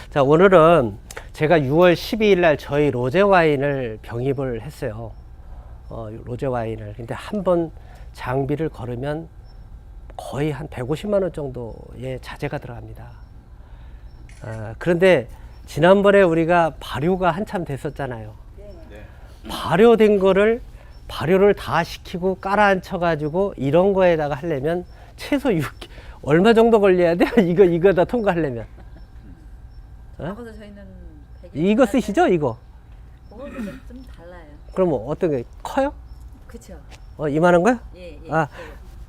자, 오늘은 제가 6월 12일 날 저희 로제 와인을 병입을 했어요. 로제 와인을. 근데 한 번 장비를 걸으면 거의 한 150만 원 정도의 자재가 들어갑니다. 그런데 지난번에 우리가 발효가 한참 됐었잖아요. 발효된 거를 발효를 다 시키고 깔아앉혀 가지고 이런 거에다가 하려면 최소 6개월 얼마 정도 걸려야 돼요? 이거 다 통과하려면. 적어도 저희는 이거 쓰시죠? 이거. 그거는 좀 달라요. 그럼 뭐 어떤 게 커요? 그렇죠. 이만한 거요? 예. 아,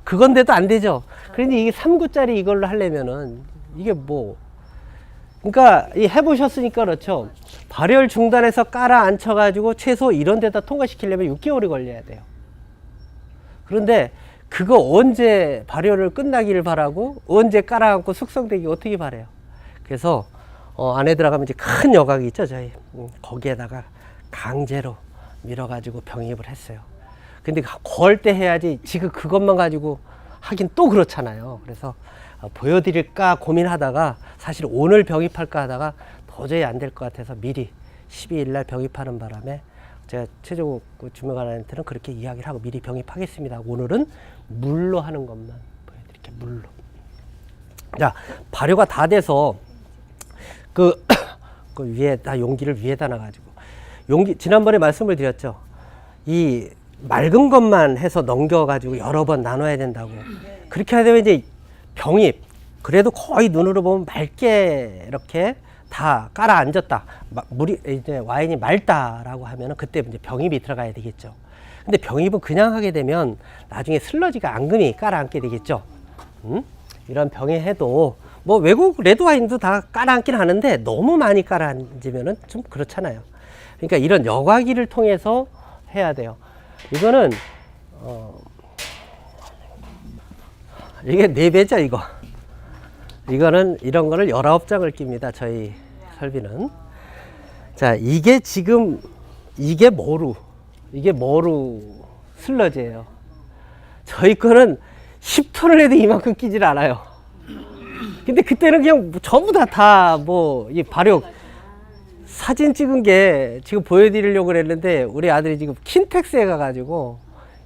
그건데도 안 되죠. 그런데 이게 3구짜리 이걸로 하려면은 이게 뭐, 그러니까 이 해보셨으니까 그렇죠. 발효를 중단해서 깔아 앉혀가지고 최소 이런 데다 통과시키려면 6개월이 걸려야 돼요. 그런데 그거 언제 발효를 끝나기를 바라고 언제 깔아 앉고 숙성되기 어떻게 바래요? 그래서 안에 들어가면 이제 큰 여각이 있죠, 저희. 거기에다가 강제로 밀어가지고 병입을 했어요. 근데 걸 때 해야지 지금 그것만 가지고 하긴 또 그렇잖아요. 그래서 보여드릴까 고민하다가 사실 오늘 병입할까 하다가 도저히 안 될 것 같아서 미리 12일 날 병입하는 바람에 제가 최종 주무관한테는 그렇게 이야기를 하고 미리 병입하겠습니다. 오늘은 물로 하는 것만 보여드릴게요. 물로. 자, 발효가 다 돼서 그 위에다 용기를 위에다 놔가지고 용기 지난번에 말씀을 드렸죠. 이 맑은 것만 해서 넘겨가지고 여러 번 나눠야 된다고. 그렇게 하게 되면 이제 병입 그래도 거의 눈으로 보면 맑게 이렇게 다 깔아 앉았다. 물이 이제 와인이 맑다라고 하면은 그때 이제 병입이 들어가야 되겠죠. 근데 병입은 그냥 하게 되면 나중에 슬러지가 앙금이 깔아 앉게 되겠죠. 이런 병에 해도 뭐 외국 레드 와인도 다 깔아 앉긴 하는데 너무 많이 깔아 앉으면은 좀 그렇잖아요. 그러니까 이런 여과기를 통해서 해야 돼요. 이거는 이게 4배죠, 이거. 이거는 이런 거를 19장을 낍니다. 저희 설비는. 자, 이게 지금 이게 머루 슬러지예요. 저희 거는 10톤을 해도 이만큼 끼질 않아요. 근데 그때는 그냥 전부 다 뭐 이 발효 사진 찍은 게 지금 보여드리려고 그랬는데 우리 아들이 지금 킨텍스에 가가지고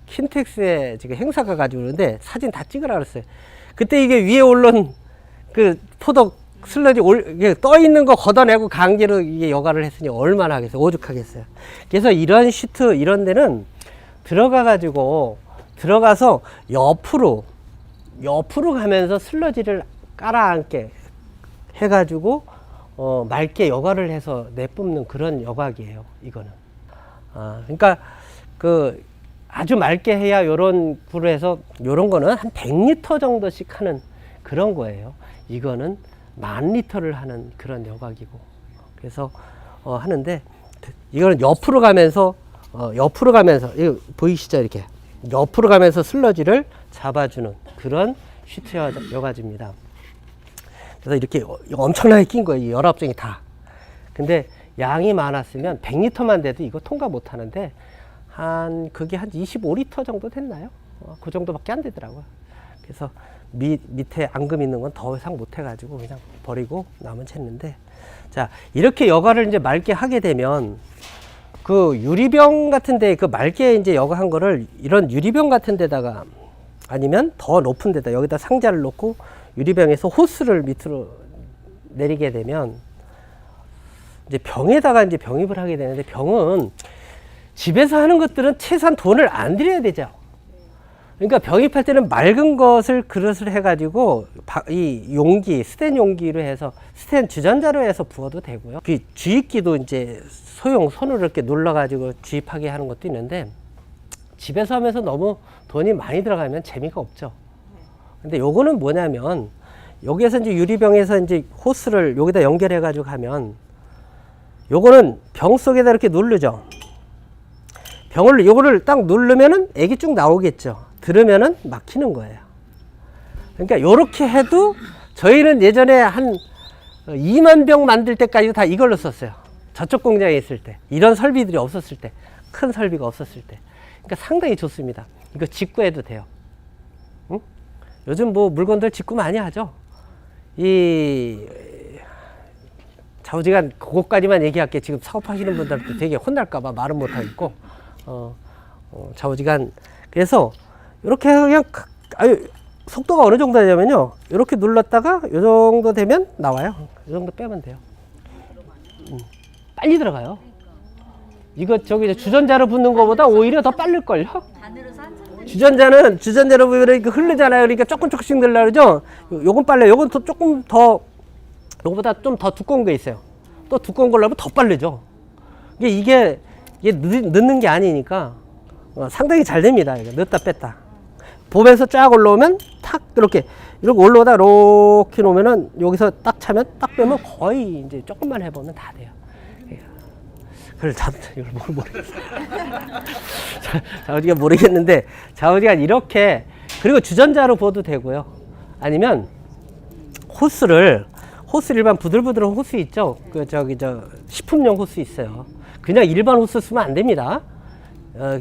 킨텍스에 지금 행사 가가지고 그러는데 사진 다 찍으라 그랬어요. 그때 이게 위에 올른 그 포덕 슬러지 이게 떠 있는 거 걷어내고 강제로 이게 여과를 했으니 얼마나 하겠어요. 오죽하겠어요. 그래서 이런 시트 이런 데는 들어가가지고 들어가서 옆으로 가면서 슬러지를 깔아앉게 해가지고 맑게 여과를 해서 내뿜는 그런 여과기예요. 이거는. 그러니까 그 아주 맑게 해야 요런 불을 해서 요런 거는 한 100리터 정도씩 하는 그런 거예요. 이거는 10,000리터를 하는 그런 여과기고. 그래서 하는데 이거는 옆으로 가면서 이거 보이시죠? 이렇게 옆으로 가면서 슬러지를 잡아주는 그런 시트 여과지입니다. 그래서 이렇게 엄청나게 낀 거예요. 19장이 다. 근데 양이 많았으면 100리터만 돼도 이거 통과 못 하는데 그게 한 25리터 정도 됐나요? 그 정도밖에 안 되더라고요. 그래서 밑에 앙금 있는 건 더 이상 못 해가지고 그냥 버리고 남은 챘는데, 자, 이렇게 여과를 이제 맑게 하게 되면 그 유리병 같은데 그 맑게 이제 여과한 거를 이런 유리병 같은 데다가 아니면 더 높은 데다 여기다 상자를 놓고 유리병에서 호스를 밑으로 내리게 되면 이제 병에다가 이제 병입을 하게 되는데, 병은 집에서 하는 것들은 최소한 돈을 안 들여야 되죠. 그러니까 병입할 때는 맑은 것을 그릇을 해가지고 이 용기, 스텐 용기로 해서 스텐 주전자로 해서 부어도 되고요. 그 주입기도 이제 손으로 이렇게 눌러가지고 주입하게 하는 것도 있는데 집에서 하면서 너무 돈이 많이 들어가면 재미가 없죠. 근데 요거는 뭐냐면 여기에서 이제 유리병에서 이제 호스를 여기다 연결해가지고 하면 요거는 병 속에다 이렇게 누르죠. 요거를 딱 누르면은 액이 쭉 나오겠죠. 들으면은 막히는 거예요. 그러니까 요렇게 해도 저희는 예전에 한 2만 병 만들 때까지 다 이걸로 썼어요. 저쪽 공장에 있을 때. 이런 설비들이 없었을 때. 큰 설비가 없었을 때. 그러니까 상당히 좋습니다. 이거 직구해도 돼요. 응? 요즘 뭐 물건들 직구 많이 하죠. 좌우지간 그것까지만 얘기할게. 지금 사업하시는 분들한테 되게 혼날까봐 말은 못하겠고, 좌우지간. 그래서 이렇게 그냥 속도가 어느 정도 되냐면요. 이렇게 눌렀다가 이 정도 되면 나와요. 이 정도 빼면 돼요. 빨리 들어가요. 이거 저기 주전자로 붓는 것보다 오히려 더 빠를걸요. 바늘로 산천. 주전자로 부으면 이렇게 흐르잖아요. 그러니까 조금씩 늘라 그러죠. 요건 빨라요. 요건 또 조금 더 요거보다 좀 더 두꺼운 게 있어요. 또 두꺼운 걸로 하면 더 빠르죠. 이게 넣는 게 아니니까 상당히 잘 됩니다. 이거 넣었다 뺐다. 봄에서 쫙 올라오면 탁 이렇게 올라오다 이렇게 놓으면은 여기서 딱 차면 딱 빼면 거의 이제 조금만 해보면 다 돼요. 그걸 이걸 모르겠어요. 좌우지간 모르겠는데 좌우지간 이렇게 그리고 주전자로 부어도 되고요. 아니면 호스 일반 부들부들한 호스 있죠. 식품용 호스 있어요. 그냥 일반 호스 쓰면 안 됩니다.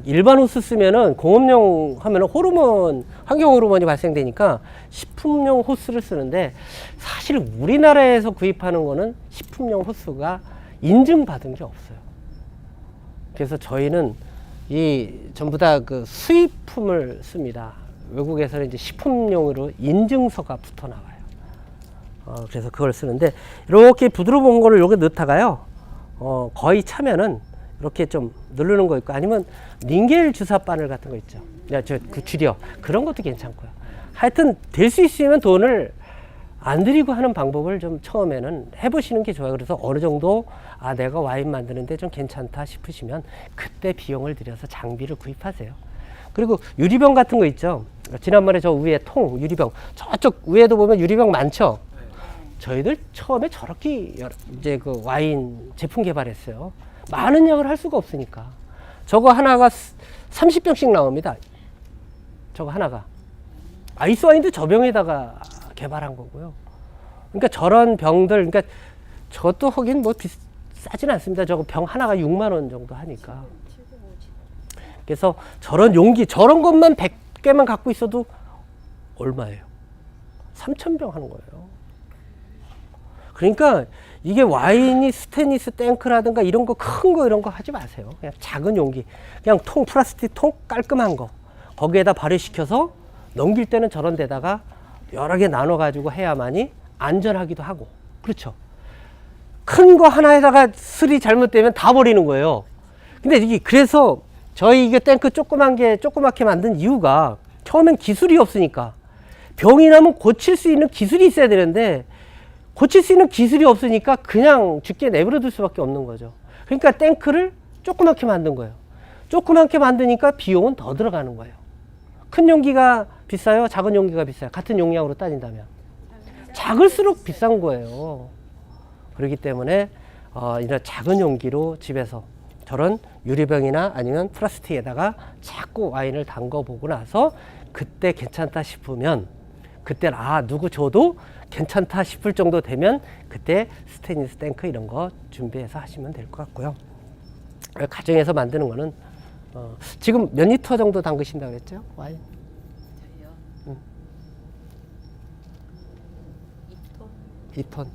일반 호스 쓰면은 공업용 하면은 환경 호르몬이 발생되니까 식품용 호스를 쓰는데 사실 우리나라에서 구입하는 거는 식품용 호스가 인증받은 게 없어요. 그래서 저희는 전부 다 그 수입품을 씁니다. 외국에서는 이제 식품용으로 인증서가 붙어 나와요. 그래서 그걸 쓰는데 이렇게 부드러운 거를 여기 넣다가요. 거의 차면은 이렇게 좀 누르는 거 있고 아니면 닌겔 주사 바늘 같은 거 있죠. 그 줄여 그런 것도 괜찮고요. 하여튼 될 수 있으면 돈을 안 들이고 하는 방법을 좀 처음에는 해보시는 게 좋아요. 그래서 어느 정도 내가 와인 만드는데 좀 괜찮다 싶으시면 그때 비용을 들여서 장비를 구입하세요. 그리고 유리병 같은 거 있죠. 지난번에 저 위에 유리병 저쪽 위에도 보면 유리병 많죠. 저희들 처음에 저렇게 이제 그 와인 제품 개발했어요. 많은 양을 할 수가 없으니까. 저거 하나가 30병씩 나옵니다. 저거 하나가. 아이스 와인도 저 병에다가 개발한 거고요. 그러니까 저런 병들, 그러니까 저것도 하긴 뭐 싸진 않습니다. 저거 병 하나가 6만 원 정도 하니까. 그래서 저런 용기, 저런 것만 100개만 갖고 있어도 얼마예요? 3,000병 하는 거예요. 그러니까 이게 와인이 스테인리스 탱크라든가 이런 거 큰 거 이런 거 하지 마세요. 그냥 작은 용기, 그냥 플라스틱 통 깔끔한 거 거기에다 발효시켜서 넘길 때는 저런 데다가 여러 개 나눠 가지고 해야만이 안전하기도 하고. 그렇죠. 큰 거 하나에다가 술이 잘못되면 다 버리는 거예요. 근데 그래서 저희 이게 탱크 조그맣게 만든 이유가 처음엔 기술이 없으니까 병이 나면 고칠 수 있는 기술이 있어야 되는데 고칠 수 있는 기술이 없으니까 그냥 죽게 내버려 둘 수밖에 없는 거죠. 그러니까 탱크를 조그맣게 만든 거예요. 조그맣게 만드니까 비용은 더 들어가는 거예요. 큰 용기가 비싸요? 작은 용기가 비싸요? 같은 용량으로 따진다면 작을수록 비싼 거예요. 그렇기 때문에 이런 작은 용기로 집에서 저런 유리병이나 아니면 플라스틱에다가 자꾸 와인을 담궈 보고 나서 그때 괜찮다 싶으면 그때 누구 줘도 괜찮다 싶을 정도 되면 그때 스테인리스 탱크 이런 거 준비해서 하시면 될 것 같고요. 가정에서 만드는 거는 지금 몇 리터 정도 담그신다고 그랬죠? 와인? 저희요. 2톤.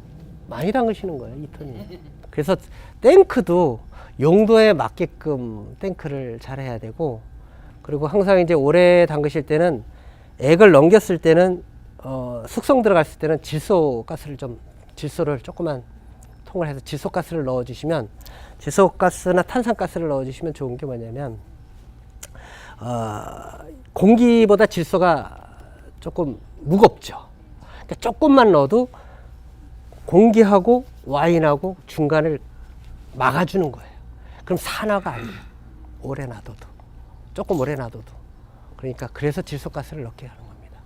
많이 담그시는 거예요, 2톤이. 그래서 탱크도 용도에 맞게끔 탱크를 잘 해야 되고, 그리고 항상 이제 오래 담그실 때는 액을 넘겼을 때는 숙성 들어갔을 때는 질소를 조그만 통을 해서 질소가스를 넣어주시면, 질소가스나 탄산가스를 넣어주시면 좋은 게 뭐냐면 공기보다 질소가 조금 무겁죠. 그러니까 조금만 넣어도 공기하고 와인하고 중간을 막아주는 거예요. 그럼 산화가 안 돼요. 오래 놔둬도. 조금 오래 놔둬도. 그러니까 그래서 질소가스를 넣게 하는 겁니다.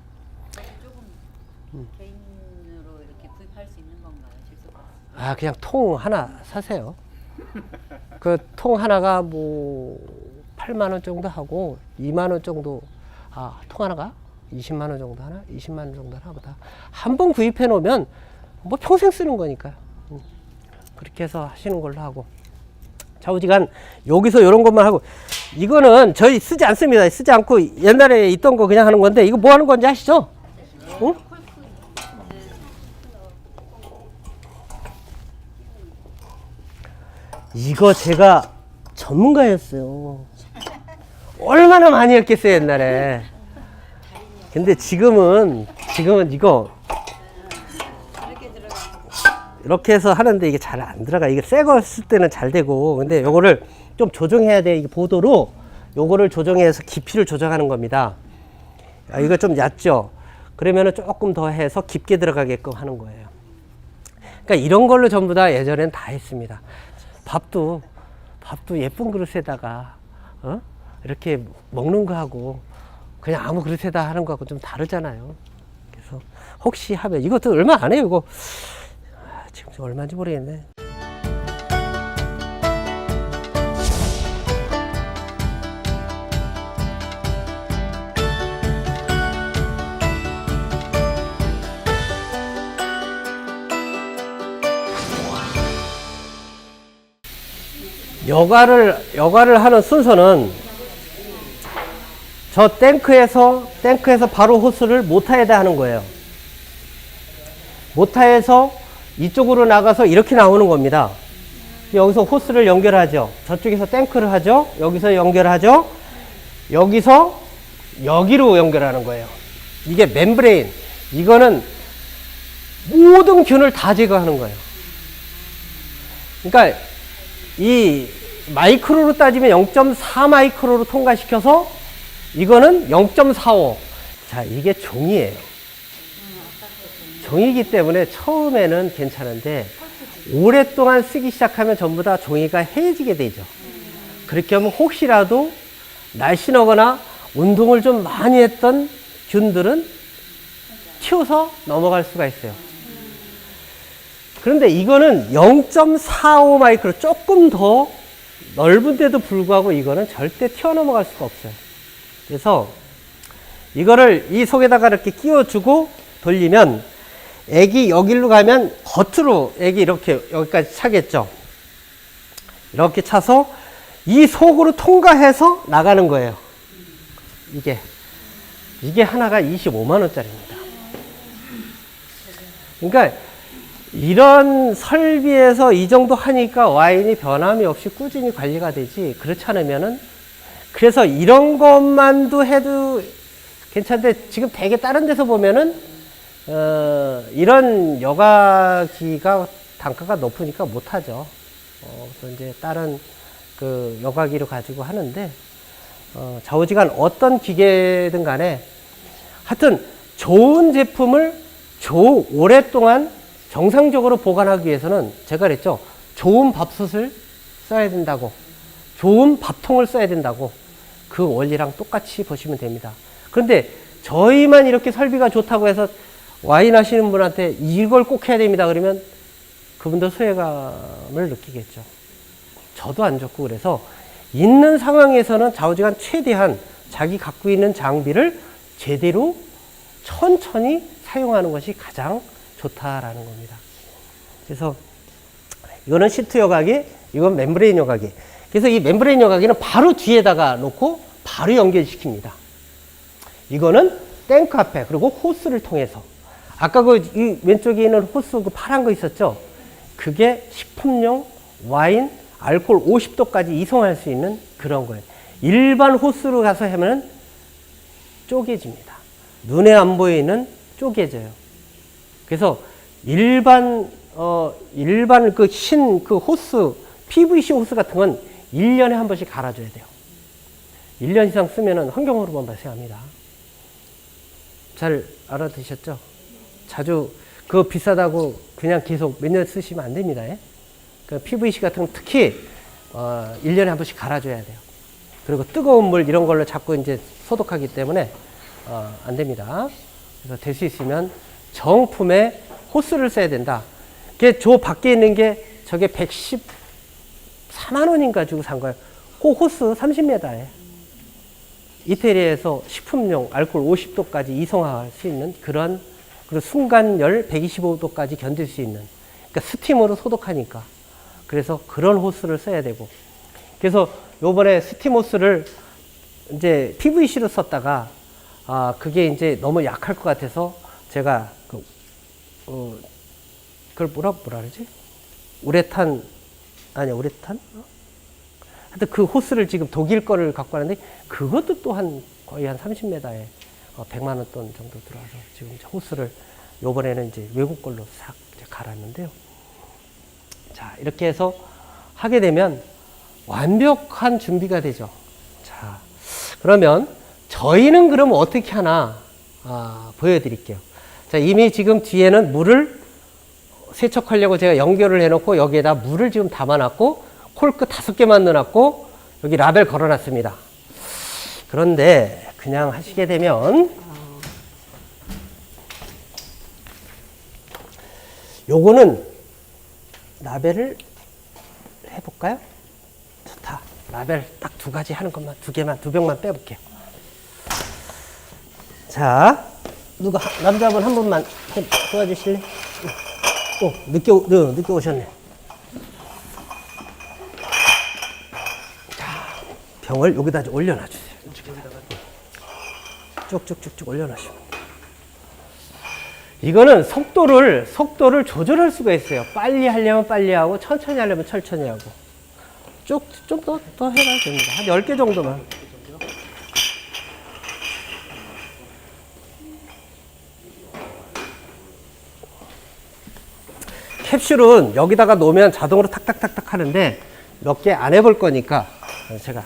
조금 개인으로 이렇게 구입할 수 있는 건가요? 질소가스? 그냥 통 하나 사세요. 그 통 하나가 뭐 8만 원 정도 하고 2만 원 정도, 통 하나가 20만 원 정도 하나? 20만 원 정도 하나 보다. 한 번 구입해 놓으면 뭐 평생 쓰는 거니까요. 그렇게 해서 하시는 걸로 하고. 좌우지간 여기서 이런 것만 하고, 이거는 저희 쓰지 않습니다. 쓰지 않고 옛날에 있던 거 그냥 하는 건데, 이거 뭐 하는 건지 아시죠? 응? 이거 제가 전문가였어요. 얼마나 많이 했겠어요, 옛날에. 근데 지금은 이거 이렇게 해서 하는데 이게 잘 안 들어가. 이게 새 거 쓸 때는 잘 되고. 근데 요거를 좀 조정해야 돼. 이게 보도로 요거를 조정해서 깊이를 조정하는 겁니다. 이거 좀 얕죠? 그러면은 조금 더 해서 깊게 들어가게끔 하는 거예요. 그러니까 이런 걸로 전부 다 예전엔 다 했습니다. 밥도 예쁜 그릇에다가 이렇게 먹는 거하고 그냥 아무 그릇에다 하는 거하고 좀 다르잖아요. 그래서 혹시 하면 이것도 얼마 안 해요. 이거 지금 얼마인지 모르겠네. 여과를 하는 순서는 저 탱크에서 바로 호스를 모타에다 하는 거예요. 모타에서 이쪽으로 나가서 이렇게 나오는 겁니다. 여기서 호스를 연결하죠. 저쪽에서 탱크를 하죠. 여기서 연결하죠. 여기서 여기로 연결하는 거예요. 이게 멤브레인. 이거는 모든 균을 다 제거하는 거예요. 그러니까 이 마이크로로 따지면 0.4 마이크로로 통과시켜서 이거는 0.45. 자, 이게 종이에요. 종이기 때문에 처음에는 괜찮은데 오랫동안 쓰기 시작하면 전부 다 종이가 해지게 되죠. 그렇게 하면 혹시라도 날씬하거나 운동을 좀 많이 했던 균들은 튀어서 넘어갈 수가 있어요. 그런데 이거는 0.45 마이크로 조금 더 넓은데도 불구하고 이거는 절대 튀어넘어갈 수가 없어요. 그래서 이거를 이 속에다가 이렇게 끼워주고 돌리면 액이 여기로 가면 겉으로 액이 이렇게 여기까지 차겠죠. 이렇게 차서 이 속으로 통과해서 나가는 거예요. 이게 하나가 25만 원짜리입니다. 그러니까 이런 설비에서 이 정도 하니까 와인이 변함이 없이 꾸준히 관리가 되지, 그렇지 않으면은, 그래서 이런 것만도 해도 괜찮은데 지금 되게 다른 데서 보면은 이런 여과기가 단가가 높으니까 못하죠. 그래서 이제 다른 그 여과기로 가지고 하는데, 좌우지간 어떤 기계든 간에 하여튼 좋은 제품을 오랫동안 정상적으로 보관하기 위해서는 제가 그랬죠. 좋은 밥솥을 써야 된다고, 좋은 밥통을 써야 된다고, 그 원리랑 똑같이 보시면 됩니다. 그런데 저희만 이렇게 설비가 좋다고 해서 와인 하시는 분한테 이걸 꼭 해야 됩니다 그러면 그분도 소외감을 느끼겠죠. 저도 안 좋고. 그래서 있는 상황에서는 좌우지간 최대한 자기 갖고 있는 장비를 제대로 천천히 사용하는 것이 가장 좋다라는 겁니다. 그래서 이거는 시트 여과기, 이건 멤브레인 여과기. 그래서 이 멤브레인 여과기는 바로 뒤에다가 놓고 바로 연결시킵니다. 이거는 탱크 앞에, 그리고 호스를 통해서, 아까 이 왼쪽에 있는 호스 그 파란 거 있었죠? 그게 식품용 와인 알코올 50도까지 이송할 수 있는 그런 거예요. 일반 호스로 가서 하면 쪼개집니다. 눈에 안 보이는 쪼개져요. 그래서 일반 그 호스, PVC 호스 같은 건 1년에 한 번씩 갈아줘야 돼요. 1년 이상 쓰면은 환경호르몬 발생합니다. 잘 알아두셨죠? 자주 그거 비싸다고 그냥 계속 몇 년 쓰시면 안 됩니다. 그 PVC 같은 건 특히 1년에 한 번씩 갈아줘야 돼요. 그리고 뜨거운 물 이런 걸로 자꾸 이제 소독하기 때문에 안 됩니다. 그래서 될 수 있으면 정품의 호스를 써야 된다. 그게 저 밖에 있는 게 저게 114만 원인가 주고 산 거예요. 그 호스 30m에 이태리에서 식품용 알코올 50도까지 이송할 수 있는 그런, 그리고 순간열 125도까지 견딜 수 있는, 그러니까 스팀으로 소독하니까. 그래서 그런 호스를 써야 되고. 그래서 요번에 스팀 호스를 이제 PVC로 썼다가 그게 이제 너무 약할 것 같아서 제가 그걸 뭐라 그러지? 우레탄 아니 우레탄? 하여튼 그 호스를 지금 독일 거를 갖고 왔는데 그것도 또 한 거의 한 30m에 100만 원 돈 정도 들어와서 지금 이제 호스를 요번에는 이제 외국 걸로 싹 이제 갈았는데요. 자, 이렇게 해서 하게 되면 완벽한 준비가 되죠. 자, 그러면 저희는 그럼 어떻게 하나 보여드릴게요. 자, 이미 지금 뒤에는 물을 세척하려고 제가 연결을 해놓고 여기에다 물을 지금 담아놨고 콜크 5개만 넣어놨고 여기 라벨 걸어놨습니다. 그런데 그냥 하시게 되면 요거는 라벨을 해볼까요? 좋다. 라벨 딱 2가지 하는 것만 2병만 빼볼게요. 자, 누가 남자분 한 분만 도와주실래? 늦게 오셨네. 자, 병을 여기다 올려놔주세요. 쭉쭉쭉쭉 올려놔주시면 돼요. 이거는 속도를 조절할 수가 있어요. 빨리 하려면 빨리 하고, 천천히 하려면 천천히 하고. 좀 더 해봐도 됩니다. 한 10개 정도만. 캡슐은 여기다가 놓으면 자동으로 탁탁탁탁 하는데 몇 개 안 해볼 거니까 제가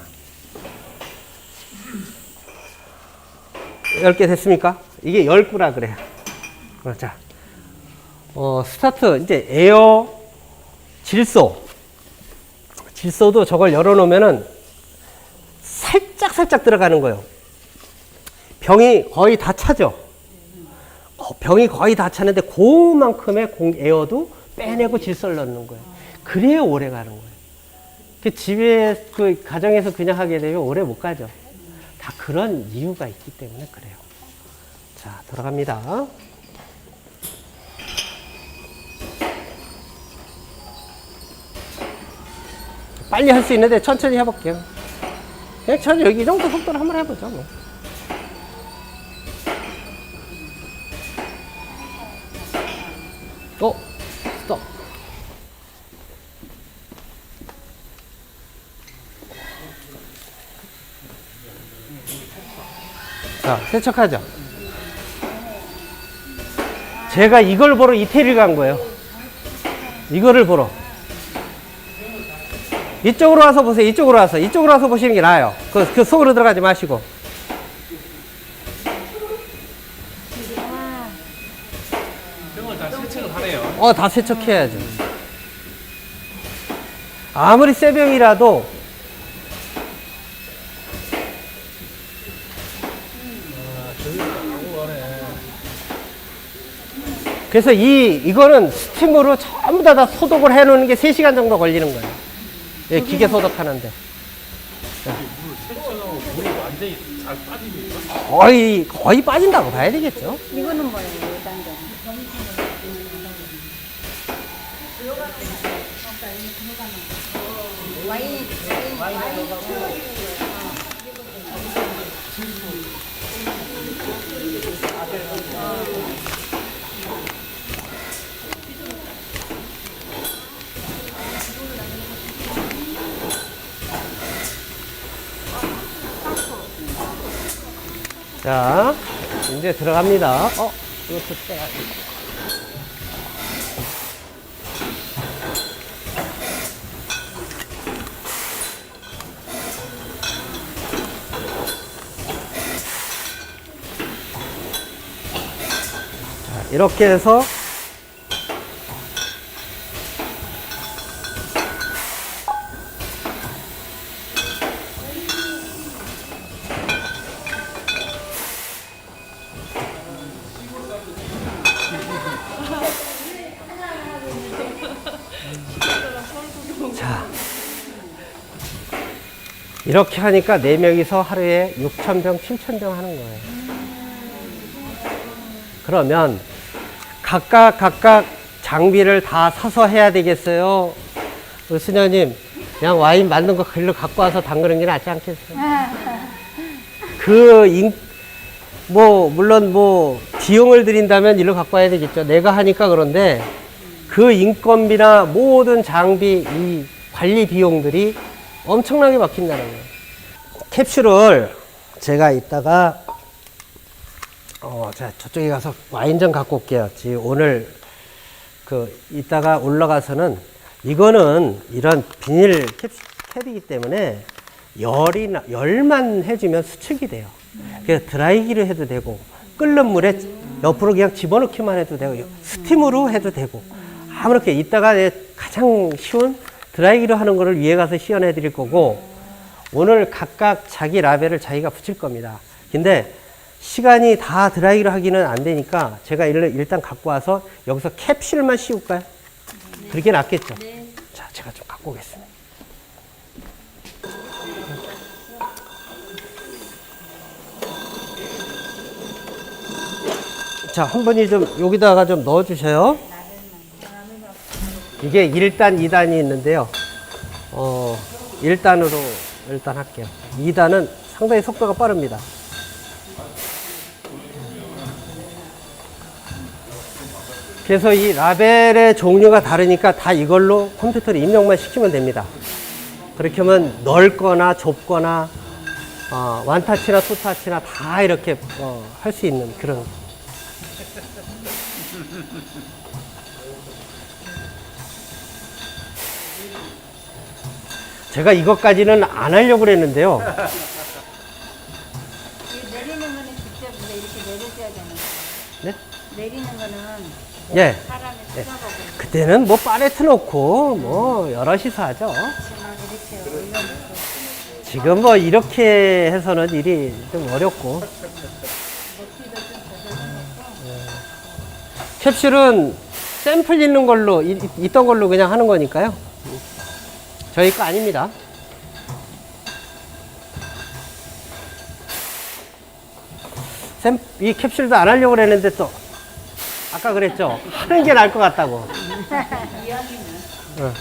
10개 됐습니까? 이게 10구라 그래요. 자, 스타트 이제 에어 질소도 저걸 열어놓으면은 살짝 들어가는 거예요. 병이 거의 다 차죠. 병이 거의 다 차는데 그만큼의 에어도 빼내고 질소를 넣는 거예요. 그래야 오래 가는 거예요. 집에 그 가정에서 그냥 하게 되면 오래 못 가죠. 다 그런 이유가 있기 때문에 그래요. 자, 들어갑니다. 빨리 할 수 있는데 천천히 해볼게요. 그냥 천천히 여기 이 정도 속도로 한번 해보죠. 뭐. 스톱. 자, 세척하죠. 제가 이걸 보러 이태리를 간 거예요. 이거를 보러. 이쪽으로 와서 보세요. 이쪽으로 와서 보시는 게 나아요. 그 속으로 들어가지 마시고. 병을 다 세척을 하네요. 다 세척해야죠. 아무리 새 병이라도 그래서 이거는 스팀으로 전부 다 소독을 해 놓는 게 3시간 정도 걸리는 거예요. 예, 기계 소독하는데. 물이 완전히 잘 빠집니까? 거의 빠진다고 봐야 되겠죠. 이거는 뭐예요? 5단계. 자, 이제 들어갑니다. 이것도 빼야지. 자, 이렇게 해서 이렇게 하니까 4명이서 하루에 6,000병, 7,000병 하는 거예요. 그러면 각각 장비를 다 사서 해야 되겠어요? 우리 수녀님, 그냥 와인 만든 거 글로 갖고 와서 담그는 게 낫지 않겠어요? 물론 비용을 들인다면 일로 갖고 와야 되겠죠. 내가 하니까 그런데 그 인건비나 모든 장비, 이 관리 비용들이 엄청나게 막힌다는 거예요. 캡슐을 제가 이따가 자, 저쪽에 가서 와인 좀 갖고 올게요. 지금 오늘 이따가 올라가서는 이거는 이런 비닐 캡이기 때문에 열만 해주면 수축이 돼요. 그래서 드라이기로 해도 되고 끓는 물에 옆으로 그냥 집어넣기만 해도 되고 스팀으로 해도 되고 아무렇게 이따가 가장 쉬운 드라이기로 하는 거를 위에 가서 시연해 드릴 거고 오늘 각각 자기 라벨을 자기가 붙일 겁니다. 근데 시간이 다 드라이기로 하기는 안 되니까 제가 일단 갖고 와서 여기서 캡슐만 씌울까요? 그렇게 낫겠죠? 자, 제가 좀 갖고 오겠습니다. 자, 한 분이 좀 여기다가 좀 넣어 주세요. 이게 1단, 2단이 있는데요. 1단으로 일단 할게요. 2단은 상당히 속도가 빠릅니다. 그래서 이 라벨의 종류가 다르니까 다 이걸로 컴퓨터로 입력만 시키면 됩니다. 그렇게 하면 넓거나 좁거나 원타치나 투타치나 다 이렇게 할 수 있는 그런. 제가 이것까지는 안 하려고 그랬는데요. 내리는 거는 직접 이렇게 내려줘야 되는 거예요. 네? 내리는 거는 예. 사람이 예. 찾아보고 그때는 뭐 팔레트 놓고 뭐 여럿이서 하죠. 이렇게 올려놓고 지금 뭐 이렇게 해서는 일이 좀 어렵고. 캡슐은 샘플 있는 걸로 있던 걸로 그냥 하는 거니까요. 저희 거 아닙니다. 이 캡슐도 안 하려고 그랬는데 또 아까 그랬죠. 하는 게 나을 것 같다고. 어.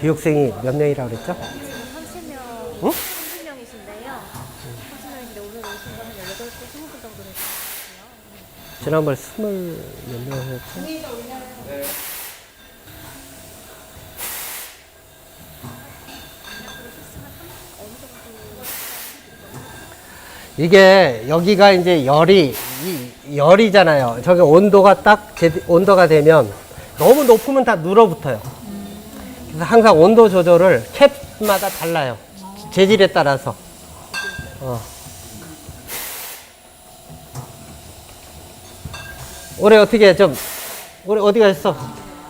교육생이 몇 명이라고 그랬죠? 30명, 응? 30명이신데요. 30명인데 오늘 오신 거는 18분, 20분 정도 되셨고요. 지난번에 20몇 명 했죠? 이게 여기가 이제 열이잖아요. 저기 온도가 딱 온도가 되면 너무 높으면 다 눌어붙어요. 그래서 항상 온도 조절을 캡마다 달라요. 재질에 따라서. 올해 어떻게 올해 어디 가셨어?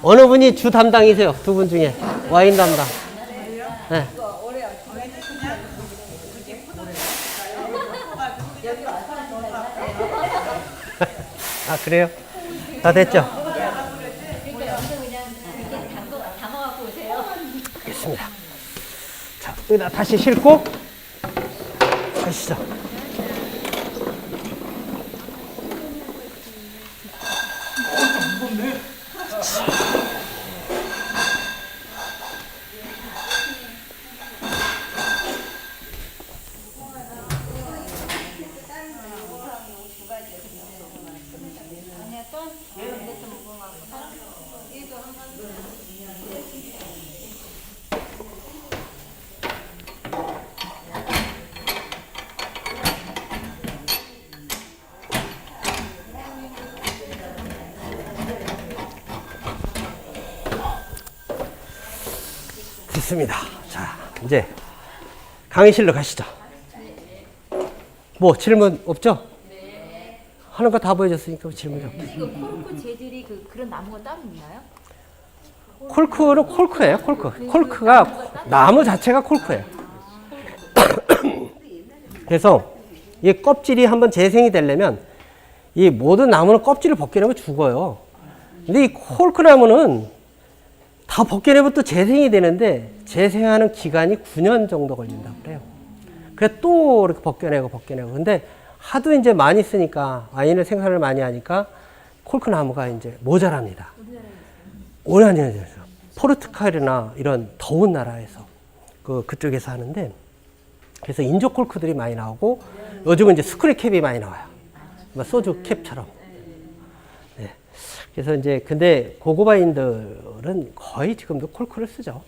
어느 분이 주 담당이세요? 두 분 중에 와인 담당. 네. 아 그래요? 다 됐죠? 알겠습니다. 자, 여기다 다시 싣고 가시죠. 됐습니다. 자, 이제 강의실로 가시죠. 뭐 질문 없죠? 하는 거 다 보여줬으니까 질문이 없죠. 이거 코르크 재질이 그런 나무가 따로 있나요? 콜크는 콜크예요, 콜크. 콜크가 나무 자체가 콜크예요. 그래서 이 껍질이 한번 재생이 되려면 이 모든 나무는 껍질을 벗겨내면 죽어요. 근데 이 콜크 나무는 다 벗겨내면 또 재생이 되는데 재생하는 기간이 9년 정도 걸린다고 그래요. 그래 또 이렇게 벗겨내고. 근데 하도 이제 많이 쓰니까 와인을 생산을 많이 하니까 콜크 나무가 이제 모자랍니다. 아니요. 포르투갈이나 이런 더운 나라에서 그쪽에서 하는데, 그래서 인조 콜크들이 많이 나오고 요즘은 이제 스크류 캡이 많이 나와요. 소주 캡처럼. 네. 그래서 이제 근데 고급 와인들은 거의 지금도 콜크를 쓰죠.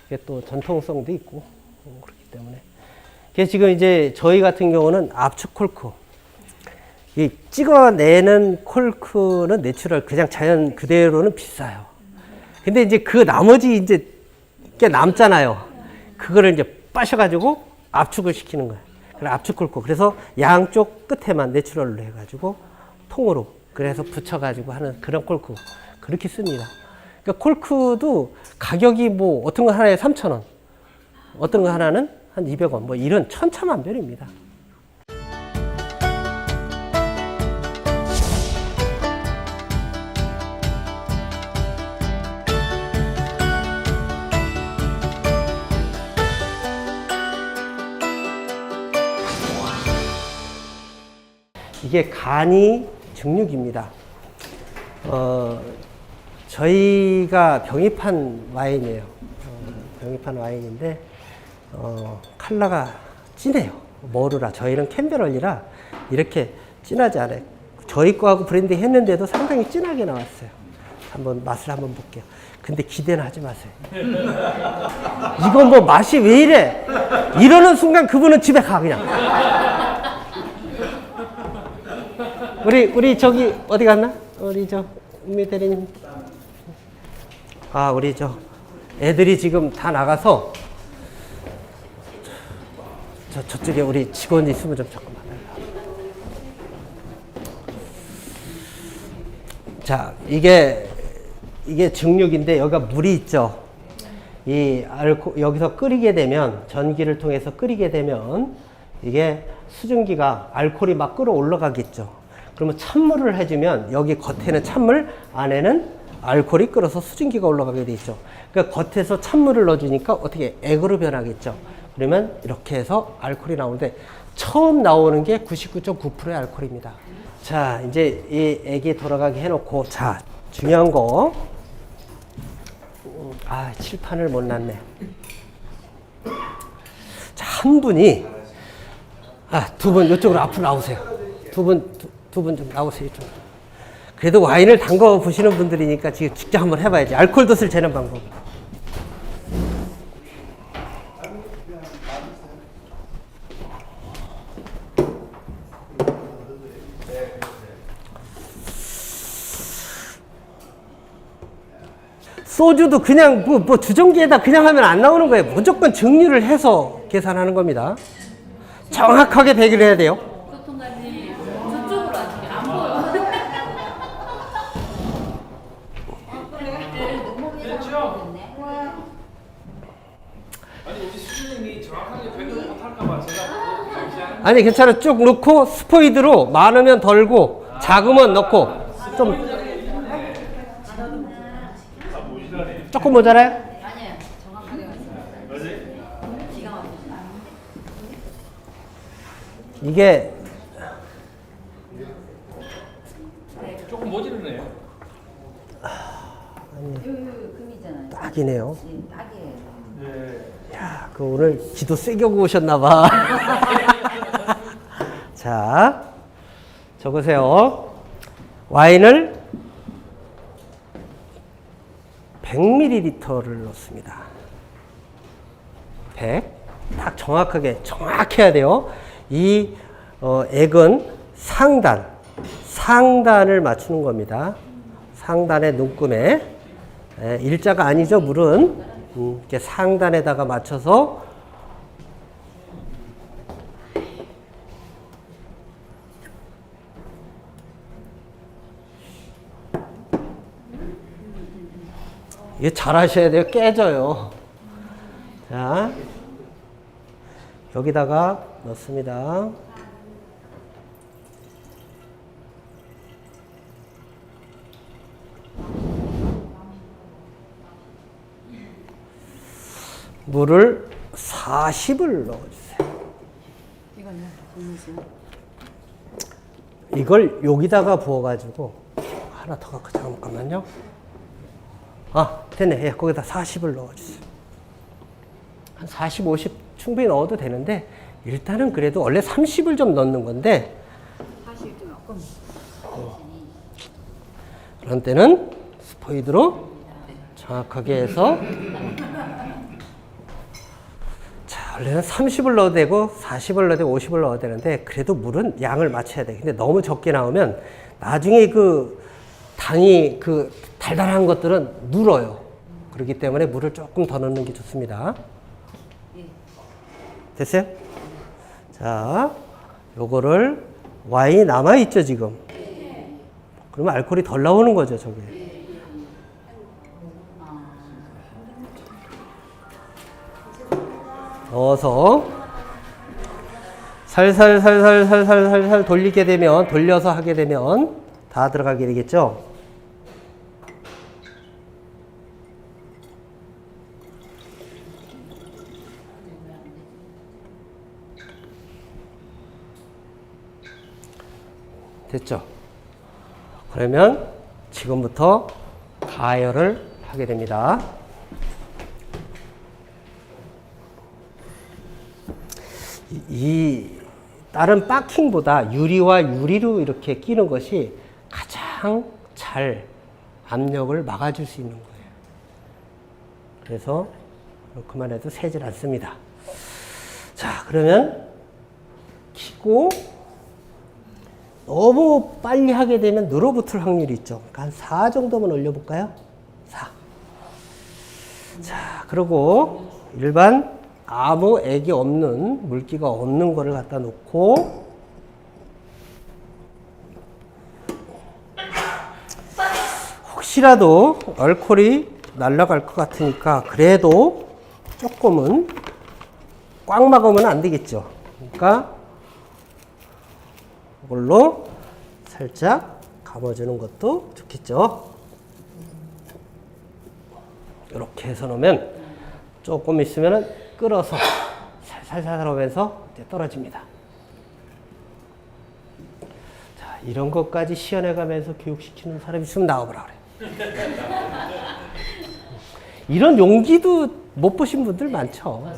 이게 또 전통성도 있고 그렇기 때문에. 그래서 지금 이제 저희 같은 경우는 압축 콜크. 이 찍어내는 콜크는 내추럴 그냥 자연 그대로는 비싸요. 근데 이제 그 나머지 이제 게 남잖아요. 그거를 이제 빠셔가지고 압축을 시키는 거예요. 그래서 압축 콜크. 그래서 양쪽 끝에만 내추럴로 해가지고 통으로 그래서 붙여가지고 하는 그런 콜크. 그렇게 씁니다. 그러니까 콜크도 가격이 뭐 어떤 거 하나에 3,000원, 어떤 거 하나는 한 200원, 뭐 이런 천차만별입니다. 이게 간이 증류기입니다. 저희가 병입한 와인이에요. 병입한 와인인데, 컬러가 진해요. 머루라. 저희는 캠베럴이라 이렇게 진하지 않아요. 저희 거하고 브랜딩 했는데도 상당히 진하게 나왔어요. 한번 맛을 한번 볼게요. 근데 기대는 하지 마세요. 이거 뭐 맛이 왜 이래? 이러는 순간 그분은 집에 가, 그냥. 우리 저기 어디 갔나? 우리 저 은미 대리님. 우리 저 애들이 지금 다 나가서 저쪽에 우리 직원이 있으면 좀 잠깐만. 자, 이게 증류기인데 여기가 물이 있죠. 이 여기서 끓이게 되면, 전기를 통해서 끓이게 되면 이게 수증기가 알코올이 막 끌어올라가겠죠. 그러면 찬물을 해주면 여기 겉에는 찬물, 안에는 알코올이 끓어서 수증기가 올라가게 돼 있죠. 그러니까 겉에서 찬물을 넣어주니까 어떻게 액으로 변하겠죠. 그러면 이렇게 해서 알코올이 나오는데 처음 나오는 게 99.9%의 알코올입니다. 자, 이제 이 액이 돌아가게 해놓고, 자, 중요한 거. 칠판을 못 놨네. 자, 한 분이, 두 분 이쪽으로 앞으로 나오세요. 두 분 좀 나오세요. 좀. 그래도 와인을 담궈 보시는 분들이니까 지금 직접 한번 해봐야지. 알코올 돛을 재는 방법. 소주도 그냥 뭐 주정기에다 그냥 하면 안 나오는 거예요. 무조건 증류를 해서 계산하는 겁니다. 정확하게 대기를 해야 돼요. 소통관이 저쪽으로 하시게 안 보여. 아니 우리 수준님이 정확하게 배경 못할까봐 제가 아니, 괜찮아. 쭉 넣고 스포이드로 많으면 덜고 작으면 넣고 좀 조금 모자라요? 아니에요. 정확하게 왔어요. 기가 막히죠. 이게 조금 모자르네요. 금이잖아요. 딱이네요. 딱이에요. 야, 오늘 기도 세게 오고 오셨나봐. 자, 적으세요. 와인을 100ml를 넣습니다. 100. 딱 정확해야 돼요. 이 액은 상단을 맞추는 겁니다. 상단의 눈금에. 일자가 아니죠, 물은. 이렇게 상단에다가 맞춰서 이게 잘 하셔야 돼요. 깨져요. 자, 여기다가 넣습니다. 물을 40을 넣어주세요. 이걸 여기다가 부어가지고 하나 더 갖고 잠깐만요. 아, 됐네. 예, 거기다 40을 넣어주세요. 한 40, 50 충분히 넣어도 되는데 일단은 그래도 원래 30을 좀 넣는 건데 사실 좀 조금 그런 때는 스포이드로 정확하게 해서 자, 원래는 30을 넣어도 되고 40을 넣어도 되고 50을 넣어야 되는데 그래도 물은 양을 맞춰야 돼. 근데 너무 적게 나오면 나중에 그 당이 그 달달한 것들은 눌어요. 그렇기 때문에 물을 조금 더 넣는 게 좋습니다. 됐어요? 자, 요거를 와인이 남아있죠, 지금? 그러면 알코올이 덜 나오는 거죠, 저게. 넣어서 살살 돌리게 되면, 돌려서 하게 되면 다 들어가게 되겠죠? 됐죠? 그러면 지금부터 가열을 하게 됩니다. 이 다른 바킹보다 유리와 유리로 이렇게 끼는 것이 가장 잘 압력을 막아줄 수 있는 거예요. 그래서 그렇게만 해도 새질 않습니다. 자, 그러면 키고 너무 빨리 하게 되면 늘어붙을 확률이 있죠. 그러니까 한 4 정도만 올려볼까요? 4. 자, 그리고 일반 아무 액이 없는, 물기가 없는 거를 갖다 놓고 혹시라도 알코올이 날아갈 것 같으니까 그래도 조금은 꽉 막으면 안 되겠죠. 그러니까 이걸로 살짝 감아주는 것도 좋겠죠. 이렇게 해서 놓으면 조금 있으면 끓어서 살살살 오면서 이제 떨어집니다. 자, 이런 것까지 시연해가면서 교육시키는 사람이 있으면 나와보라 그래. 이런 용기도 못 보신 분들 많죠.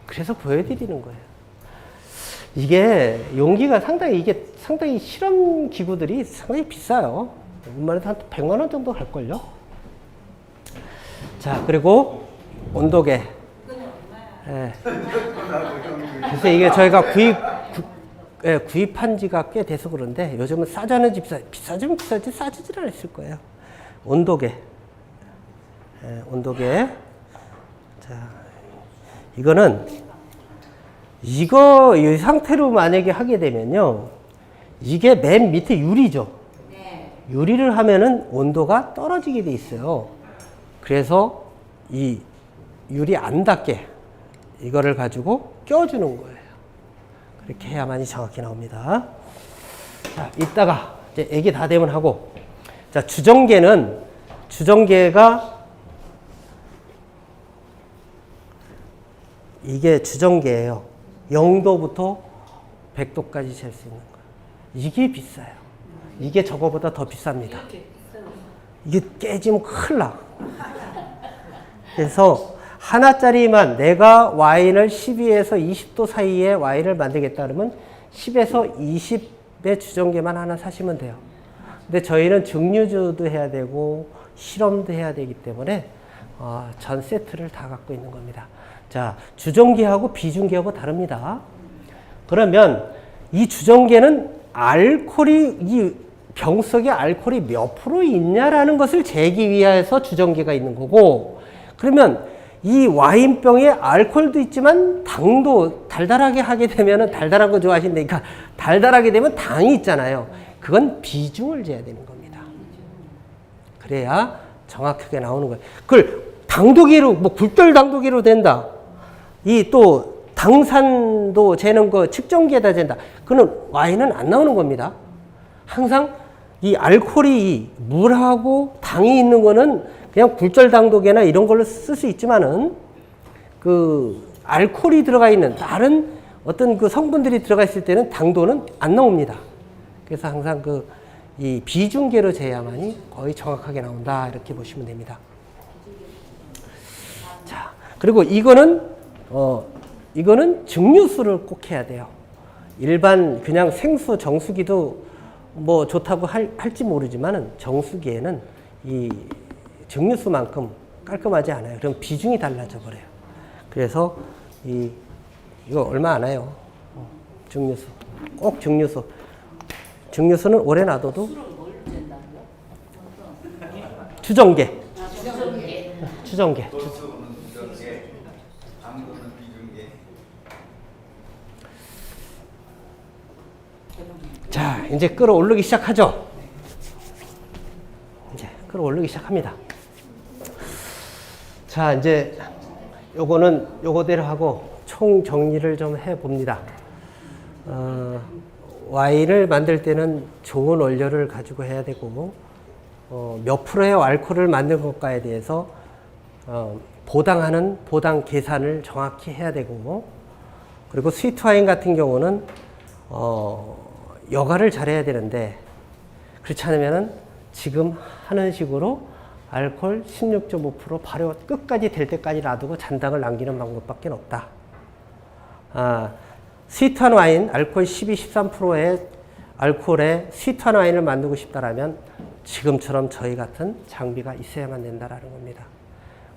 그래서 보여드리는 거예요. 이게 용기가 상당히 실험 기구들이 상당히 비싸요. 웬만해도 한 100만 원 정도 갈걸요. 자, 그리고 온도계. 예. 그래서 이게 저희가 구입한 지가 꽤 돼서 그런데 요즘은 싸졌는지 비싸지면 비싸지 싸지질 않았을 거예요. 온도계. 예, 온도계. 자, 이거는 이 상태로 만약에 하게 되면요. 이게 맨 밑에 유리죠. 유리를 하면은 온도가 떨어지게 돼 있어요. 그래서 이 유리 안 닿게 이거를 가지고 껴주는 거예요. 그렇게 해야만이 정확히 나옵니다. 자, 이따가 이제 액이 다 되면 하고. 자, 주정계가 이게 주정계예요. 0도부터 100도까지 잴 수 있는 거예요. 이게 비싸요. 이게 저거보다 더 비쌉니다. 이게 깨지면 큰일 나. 그래서 하나짜리만 내가 와인을 12에서 20도 사이에 와인을 만들겠다 그러면 10에서 20의 주정계만 하나 사시면 돼요. 근데 저희는 증류주도 해야 되고 실험도 해야 되기 때문에 전 세트를 다 갖고 있는 겁니다. 자, 주정계하고 비중계하고 다릅니다. 그러면 이 주정계는 이 병 속에 알코올이 몇 프로 있냐라는 것을 재기 위해서 주정계가 있는 거고, 그러면 이 와인병에 알코올도 있지만 당도 달달하게 하게 되면 달달한 거 좋아하신다니까 달달하게 되면 당이 있잖아요. 그건 비중을 재야 되는 겁니다. 그래야 정확하게 나오는 거예요. 그걸 당도계로 굴절 당도계로 된다. 이 또 당산도 재는 거 측정기에다 잰다. 그는 와인은 안 나오는 겁니다. 항상 이 알코올이 물하고 당이 있는 거는 그냥 굴절 당도계나 이런 걸로 쓸 수 있지만은 그 알코올이 들어가 있는 다른 어떤 그 성분들이 들어가 있을 때는 당도는 안 나옵니다. 그래서 항상 이 비중계로 재야만이 거의 정확하게 나온다. 이렇게 보시면 됩니다. 그리고 이거는 증류수를 꼭 해야 돼요. 일반 그냥 생수 정수기도 뭐 좋다고 할지 모르지만은 정수기에는 이 증류수만큼 깔끔하지 않아요. 그럼 비중이 달라져 버려요. 그래서 이거 얼마 안 해요. 증류수. 꼭 증류수. 증류수는 오래 놔둬도 주정계. 주정계. 자, 이제 끌어올리기 시작하죠. 이제 끌어올리기 시작합니다. 자, 이제 요거는 요거대로 하고 총 정리를 좀 해봅니다. 와인을 만들 때는 좋은 원료를 가지고 해야 되고, 몇 프로의 알코올을 만든 것과에 대해서 보당 계산을 정확히 해야 되고, 그리고 스위트 와인 같은 경우는 여과를 잘해야 되는데, 그렇지 않으면은 지금 하는 식으로 알코올 16.5% 발효 끝까지 될 때까지 놔두고 잔당을 남기는 방법밖에 없다. 스위트한 와인, 알코올 12, 13%의 알코올에 스위트한 와인을 만들고 싶다라면 지금처럼 저희 같은 장비가 있어야만 된다라는 겁니다.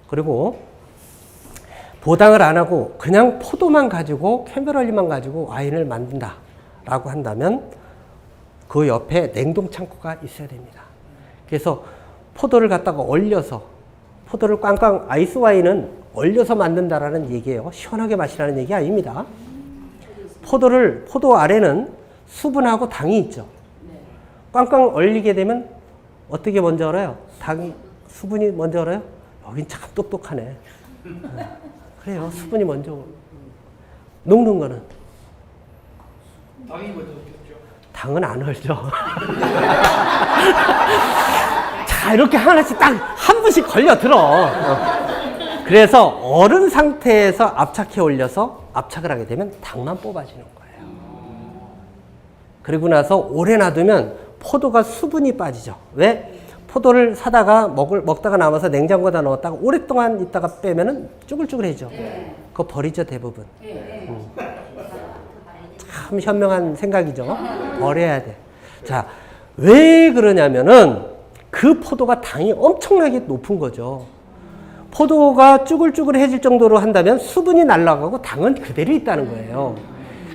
그리고 보당을 안 하고 그냥 포도만 가지고 캠베럴리만 가지고 와인을 만든다라고 한다면 그 옆에 냉동 창고가 있어야 됩니다. 그래서 포도를 갖다가 얼려서 포도를 꽝꽝 아이스 와인은 얼려서 만든다라는 얘기예요. 시원하게 마시라는 얘기 아닙니다. 포도 아래는 수분하고 당이 있죠. 꽝꽝 얼리게 되면 어떻게 먼저 얼어요? 수분이 먼저 얼어요? 여긴 참 똑똑하네. 그래요. 수분이 먼저 녹는 거는 당이 먼저 겠죠. 당은 안 얼죠. 자, 이렇게 하나씩 딱 한 분씩 걸려 들어. 그래서 얼은 상태에서 압착해 올려서 압착을 하게 되면 당만 뽑아지는 거예요. 그리고 나서 오래 놔두면 포도가 수분이 빠지죠. 왜? 포도를 사다가 먹다가 남아서 냉장고에다 넣었다가 오랫동안 있다가 빼면은 쭈글쭈글해져. 그거 버리죠, 대부분. 참 현명한 생각이죠. 버려야 돼. 자, 왜 그러냐면은 그 포도가 당이 엄청나게 높은 거죠. 포도가 쭈글쭈글해질 정도로 한다면 수분이 날아가고 당은 그대로 있다는 거예요.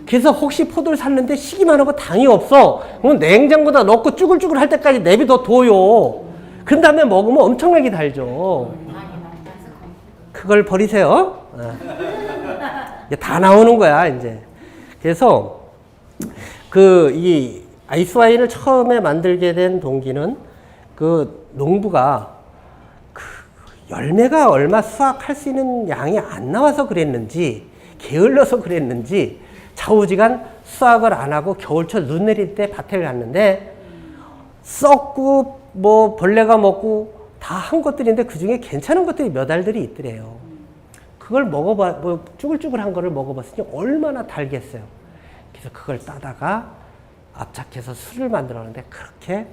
그래서 혹시 포도를 샀는데 시기만 하고 당이 없어. 그럼 냉장고에다 넣고 쭈글쭈글 할 때까지 내비둬 둬요. 그런 다음에 먹으면 엄청나게 달죠. 그걸 버리세요. 다 나오는 거야, 이제. 그래서 이 아이스 와인을 처음에 만들게 된 동기는 그 농부가 열매가 얼마 수확할 수 있는 양이 안 나와서 그랬는지 게을러서 그랬는지 좌우지간 수확을 안 하고 겨울철 눈 내릴 때 밭에 갔는데 썩고 뭐 벌레가 먹고 다 한 것들인데 그중에 괜찮은 것들이 몇 알들이 있더래요. 그걸 뭐 쭈글쭈글한 거를 먹어봤으니 얼마나 달겠어요. 그래서 그걸 따다가 압착해서 술을 만들었는데 그렇게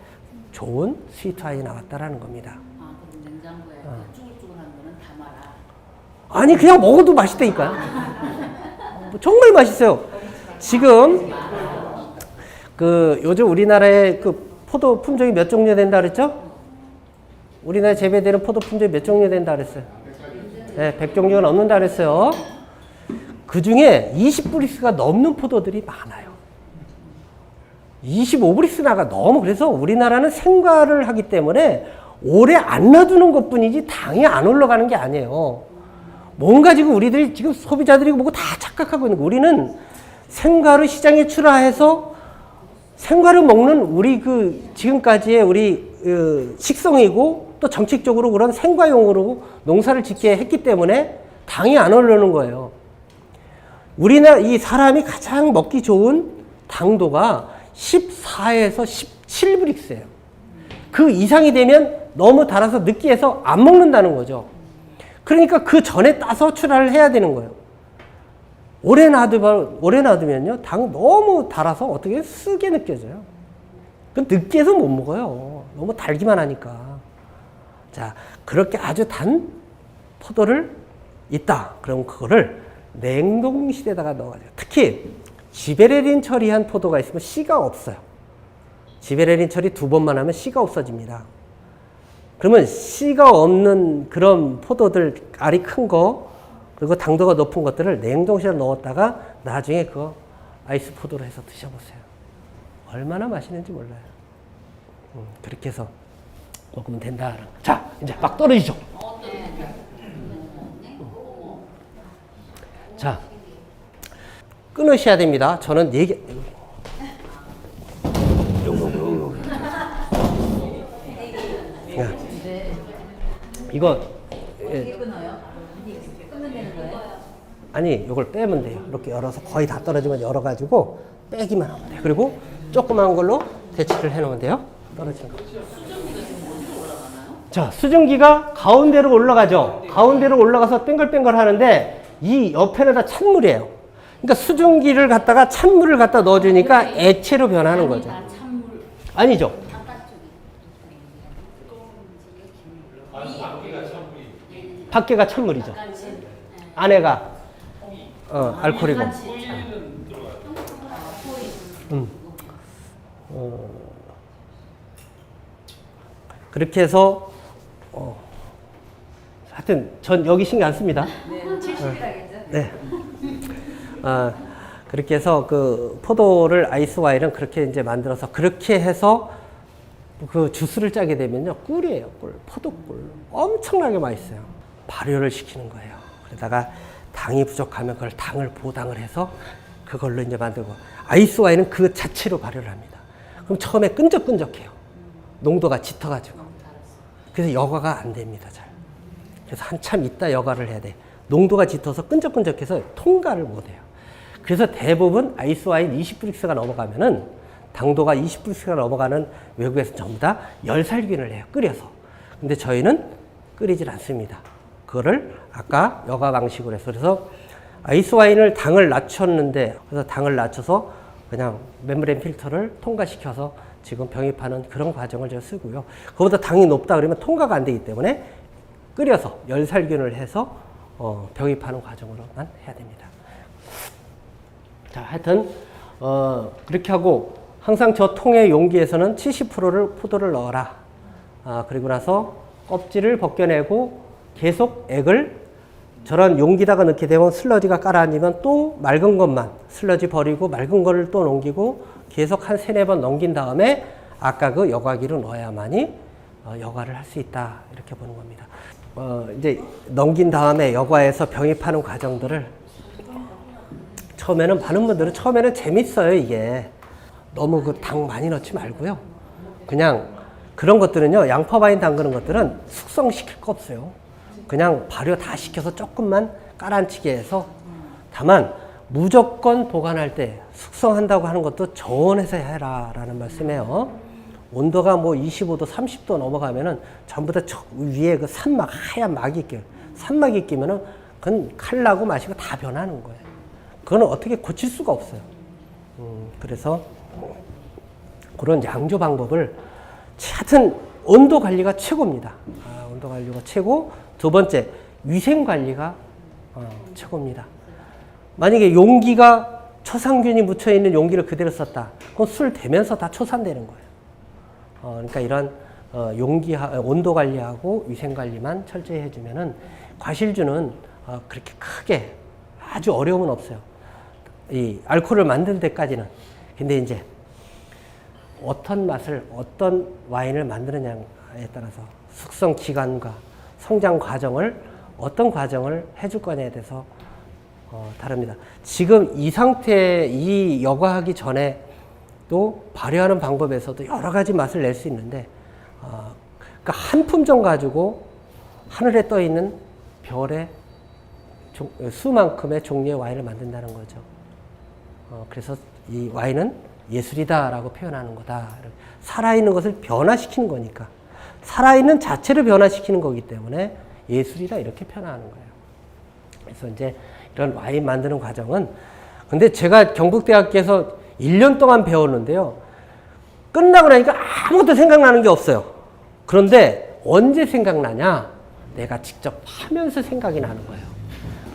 좋은 스위트 와인이 나왔다라는 겁니다. 그럼 냉장고에 쭈글쭈글한 거는 담아라. 아니 그냥 먹어도 맛있다니까요. 정말 맛있어요. 지금 요즘 우리나라에 포도 품종이 몇 종류 된다 그랬죠? 우리나라에 재배되는 포도 품종이 몇 종류 된다 그랬어요? 네, 100종류가 넘는다 그랬어요. 그 중에 20브릭스가 넘는 포도들이 많아요. 25브릭스나가 너무, 그래서 우리나라는 생과를 하기 때문에 오래 안 놔두는 것 뿐이지 당이 안 올라가는 게 아니에요. 뭔가 지금 우리들이 지금 소비자들이 보고 다 착각하고 있는 거. 우리는 생과를 시장에 출하해서 생과를 먹는 우리 지금까지의 우리 식성이고 또 정책적으로 그런 생과용으로 농사를 짓게 했기 때문에 당이 안 오르는 거예요. 우리나라 이 사람이 가장 먹기 좋은 당도가 14에서 17브릭스예요. 그 이상이 되면 너무 달아서 느끼해서 안 먹는다는 거죠. 그러니까 그 전에 따서 출하를 해야 되는 거예요. 오래 놔두면요, 당 너무 달아서 어떻게 쓰게 느껴져요. 그 느끼해서 못 먹어요. 너무 달기만 하니까. 자, 그렇게 아주 단 포도를 있다. 그럼 그거를 냉동실에다가 넣어가지고, 특히 지베레린 처리한 포도가 있으면 씨가 없어요. 지베레린 처리 2번만 하면 씨가 없어집니다. 그러면 씨가 없는 그런 포도들, 알이 큰 거, 그리고 당도가 높은 것들을 냉동실에 넣었다가 나중에 그거 아이스 포도로 해서 드셔보세요. 얼마나 맛있는지 몰라요. 그렇게 해서 먹으면 된다. 자, 이제 막 떨어지죠. 자, 끊으셔야 됩니다. 저는 4개. 이거 끊어요? 끊으면 되는 거예요? 아니, 이걸 빼면 돼요. 이렇게 열어서 거의 다 떨어지면 열어가지고 빼기만 하면 돼요. 그리고 조그만 걸로 대치를 해놓으면 돼요. 떨어지는 거. 자, 수증기가 가운데로 올라가죠. 가운데로 올라가서 뱅글뱅글 하는데 이 옆에는 다 찬물이에요. 그러니까 수증기를 갖다가 찬물을 갖다 넣어주니까 액체로 변하는 거죠. 아니죠. 밖에가 찬물이죠. 안에가 알코올이고. 그렇게 해서 하여튼 전 여기 신경 안 씁니다. 네, 70이라겠죠? 네. 그렇게 해서 그 포도를 아이스 와인은 그렇게 이제 만들어서 그렇게 해서 그 주스를 짜게 되면요, 꿀이에요. 꿀, 포도꿀. 엄청나게 맛있어요. 발효를 시키는 거예요. 그러다가 당이 부족하면 그걸 당을 보당을 해서 그걸로 이제 만들고, 아이스 와인은 그 자체로 발효를 합니다. 그럼 처음에 끈적끈적해요. 농도가 짙어가지고. 그래서 여과가 안 됩니다, 잘. 그래서 한참 있다 여과를 해야 돼. 농도가 짙어서 끈적끈적해서 통과를 못 해요. 그래서 대부분 아이스 와인 20브릭스가 넘어가면은, 당도가 20브릭스가 넘어가는 외국에서 전부 다 열살균을 해요, 끓여서. 근데 저희는 끓이질 않습니다. 그거를 아까 여과 방식으로 해서, 그래서 아이스 와인을 당을 낮췄는데, 그래서 당을 낮춰서 그냥 멤브레인 필터를 통과시켜서 지금 병입하는 그런 과정을 제가 쓰고요. 그보다 당이 높다 그러면 통과가 안 되기 때문에 끓여서 열살균을 해서 병입하는 과정으로만 해야 됩니다. 자, 하여튼 그렇게 하고, 항상 저 통의 용기에서는 70%를 포도를 넣어라. 그리고 나서 껍질을 벗겨내고 계속 액을 저런 용기다가 넣게 되면 슬러지가 깔아앉으면 또 맑은 것만 슬러지 버리고 맑은 거를 또 넘기고 계속 한 3-4번 넘긴 다음에 아까 그 여과기로 넣어야만이 여과를 할 수 있다, 이렇게 보는 겁니다. 이제 넘긴 다음에 여과에서 병입하는 과정들을 처음에는, 많은 분들은 처음에는 재밌어요. 이게 너무 그 당 많이 넣지 말고요. 그냥 그런 것들은요, 양파 와인 담그는 것들은 숙성시킬 거 없어요. 그냥 발효 다 시켜서 조금만 깔아앉히게 해서, 다만 무조건 보관할 때 숙성한다고 하는 것도 저온에서 해라 라는 말씀이에요. 온도가 뭐 25도, 30도 넘어가면은 전부 다 위에 그 산막, 하얀 막이 끼어요. 산막이 끼면은 그건 칼나고 마시고 다 변하는 거예요. 그거는 어떻게 고칠 수가 없어요. 그래서 그런 양조 방법을, 하여튼 온도 관리가 최고입니다. 온도 관리가 최고. 2번째, 위생 관리가 최고입니다. 만약에 용기가 초상균이 묻혀있는 용기를 그대로 썼다, 그건 술 되면서 다 초산되는 거예요. 그러니까 이런 온도 관리하고 위생 관리만 철저히 해주면은 과실주는 그렇게 크게 아주 어려움은 없어요. 이 알코올을 만들 때까지는. 근데 이제 어떤 맛을, 어떤 와인을 만드느냐에 따라서 숙성 기간과 성장 과정을, 어떤 과정을 해줄 거냐에 대해서 다릅니다. 지금 이 상태에, 이 여과하기 전에 또 발효하는 방법에서도 여러 가지 맛을 낼 수 있는데, 그러니까 한 품종 가지고 하늘에 떠 있는 별의 수만큼의 종류의 와인을 만든다는 거죠. 그래서 이 와인은 예술이다라고 표현하는 거다. 살아있는 것을 변화시키는 거니까, 살아있는 자체를 변화시키는 거기 때문에 예술이다, 이렇게 표현하는 거예요. 그래서 이제 이런 와인 만드는 과정은, 근데 제가 경북대학교에서 1년 동안 배웠는데요, 끝나고 나니까 아무것도 생각나는 게 없어요. 그런데 언제 생각나냐? 내가 직접 하면서 생각이 나는 거예요.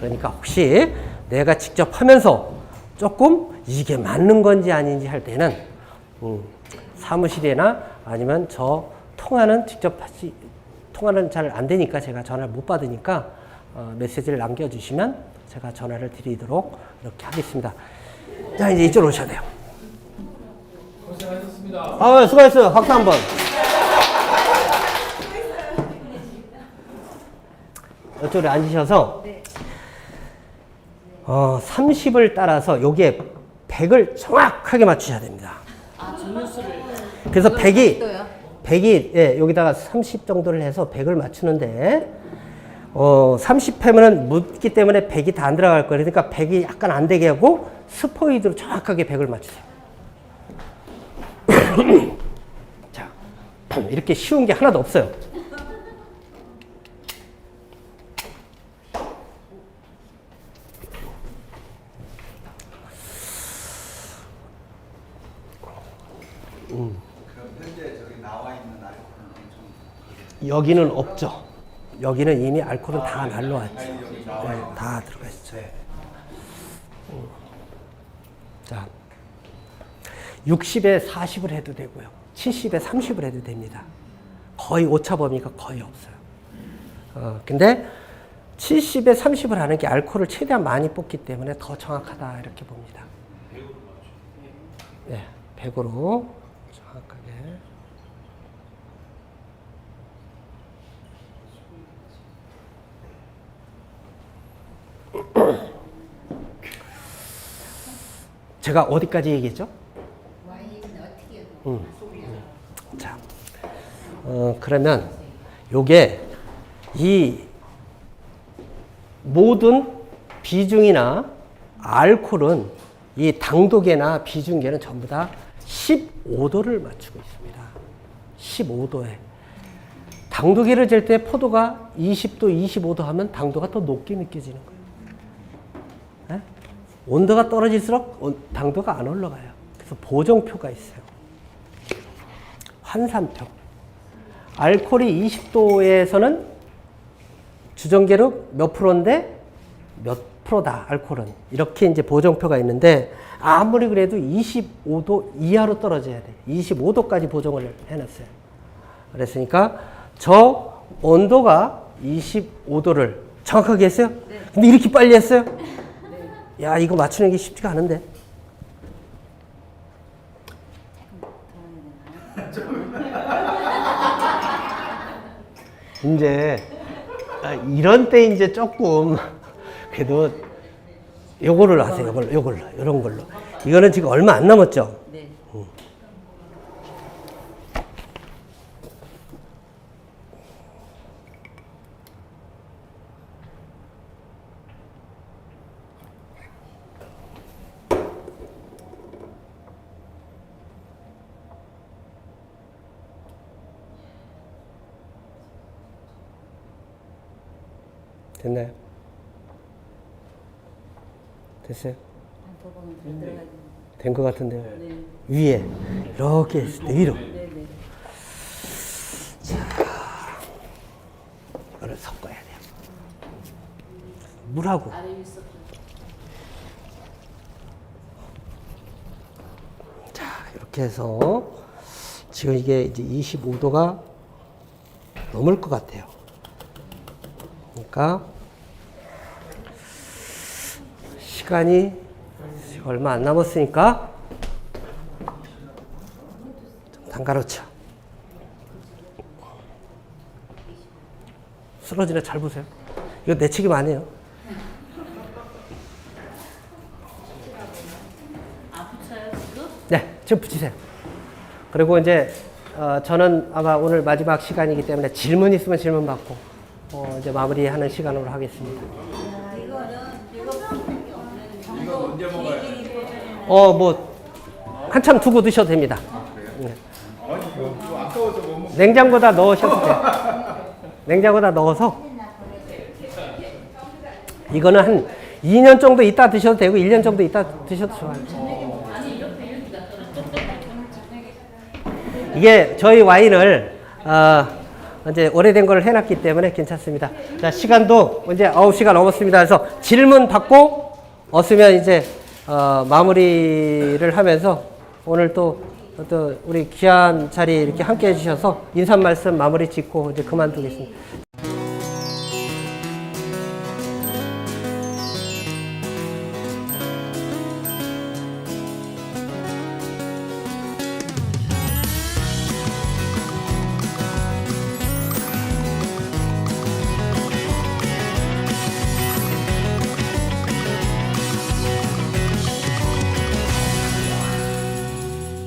그러니까 혹시 내가 직접 하면서 조금 이게 맞는 건지 아닌지 할 때는 사무실이나 아니면 저 통화는 직접 통화는 잘 안 되니까 제가 전화를 못 받으니까 메시지를 남겨주시면 제가 전화를 드리도록 이렇게 하겠습니다. 자, 이제 이쪽으로 오셔야 돼요. 고생하셨습니다. 수고했어요. 박수 한번. 이쪽으로 앉으셔서 30을 따라서 여기에 100을 정확하게 맞추셔야 됩니다. 아, 중류수를. 그래서 100이 또요? 예, 여기다가 30 정도를 해서 100을 맞추는데 30회면은 묻기 때문에 100이 다 안 들어갈 거예요. 그러니까 100이 약간 안 되게 하고 스포이드로 정확하게 100을 맞추세요. 자, 이렇게 쉬운 게 하나도 없어요. 그럼 현재 저기 나와 있는 알코올은 엄청 여기는 없죠. 여기는 이미 알코올은 다 날라왔죠. 네, 다 들어가 있죠. 자, 60에 40을 해도 되고요. 70에 30을 해도 됩니다. 거의 오차 범위가 거의 없어요. 근데 70에 30을 하는 게 알코올을 최대한 많이 뽑기 때문에 더 정확하다 이렇게 봅니다. 네, 100으로 정확하게. 제가 어디까지 얘기했죠? 자, 그러면 요게 이 모든 비중이나 알코올은 이 당도계나 비중계는 전부 다 15도를 맞추고 있습니다. 15도에. 당도계를 잴 때 포도가 20도, 25도 하면 당도가 더 높게 느껴지는 거예요. 네? 온도가 떨어질수록 당도가 안 올라가요. 그래서 보정표가 있어요. 환산표. 알코올이 20도에서는 주정계로 몇 프로인데 몇 프로다, 알코올은. 이렇게 이제 보정표가 있는데 아무리 그래도 25도 이하로 떨어져야 돼. 25도까지 보정을 해놨어요. 그랬으니까 저 온도가 25도를 정확하게 했어요? 네. 근데 이렇게 빨리 했어요? 네. 야, 이거 맞추는 게 쉽지가 않은데. 이제 이런 때 이제 조금 그래도 요거를 하세요. 요걸로 이런 걸로. 이거는 지금 얼마 안 남았죠? 네. 됐나요? 됐어요? 된 것 같은데요. 네. 위에 이렇게 했을 때 위로. 네, 네. 이거를 섞어야 돼요. 물하고. 아래 위 섞어. 자, 이렇게 해서 지금 이게 이제 25도가 넘을 것 같아요. 그러니까 시간이 얼마 안 남았으니까 좀 담가놓자. 쓰러지네. 잘 보세요. 이거 내 책임 아니에요. 아, 붙여요, 지금? 네, 지금 붙이세요. 그리고 이제 저는 아마 오늘 마지막 시간이기 때문에 질문 있으면 질문 받고 이제 마무리하는 시간으로 하겠습니다. 이거 언제 먹어요? 뭐 한참 두고 드셔도 됩니다. 네. 아까워서 못 먹. 냉장고다 넣으셔도 돼요. 냉장고다 넣어서 이거는 한 2년 정도 있다 드셔도 되고 1년 정도 있다 드셔도 좋아요. 이게 저희 와인을 이제 오래된 걸 해놨기 때문에 괜찮습니다. 자, 시간도 이제 9시가 넘었습니다. 그래서 질문 받고 없으면 이제 마무리를 하면서 오늘 또 우리 귀한 자리 이렇게 함께 해주셔서 인사 말씀 마무리 짓고 이제 그만두겠습니다.